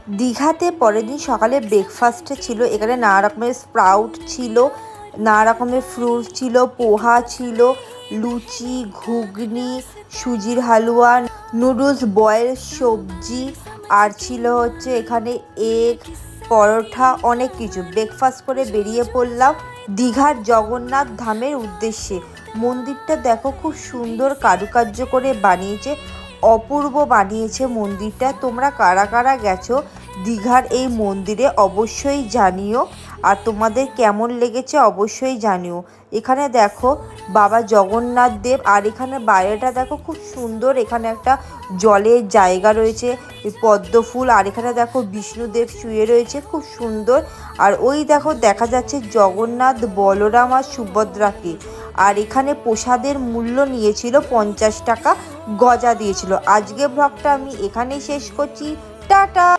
দীঘাতে পরের দিন সকালে ব্রেকফাস্টে ছিল এখানে নানা রকমের স্প্রাউট ছিল, নানা রকমের ফ্রুট ছিল, পোহা ছিল, লুচি, ঘুগনি, সুজির হালুয়া, নুডলস, বয়েল সবজি, আর ছিল হচ্ছে এখানে এগ, পরোটা, অনেক কিছু। ব্রেকফাস্ট করে বেরিয়ে পড়লাম দীঘার জগন্নাথ ধামের উদ্দেশ্যে। মন্দিরটা দেখো খুব সুন্দর কারুকার্য করে বানিয়েছে, অপূর্ব বানিয়েছে মন্দিরটা। তোমরা কারা কারা গেছো দীঘার এই মন্দিরে অবশ্যই জানিও, আর তোমাদের কেমন লেগেছে অবশ্যই জানিও। এখানে দেখো বাবা জগন্নাথ দেব, আর এখানে বাইরেটা দেখো খুব সুন্দর। এখানে একটা জলের জায়গা রয়েছে, পদ্ম ফুল, আর এখানে দেখো বিষ্ণুদেব শুয়ে রয়েছে, খুব সুন্দর। আর ওই দেখো দেখা যাচ্ছে জগন্নাথ, বলরাম আর সুভদ্রাকে। আর এখানে প্রসাদের মূল্য নিয়েছিল 50 টাকা, গজা দিয়েছিল। আজকে ব্লগটা আমি এখানেই শেষ করছি। টাটা।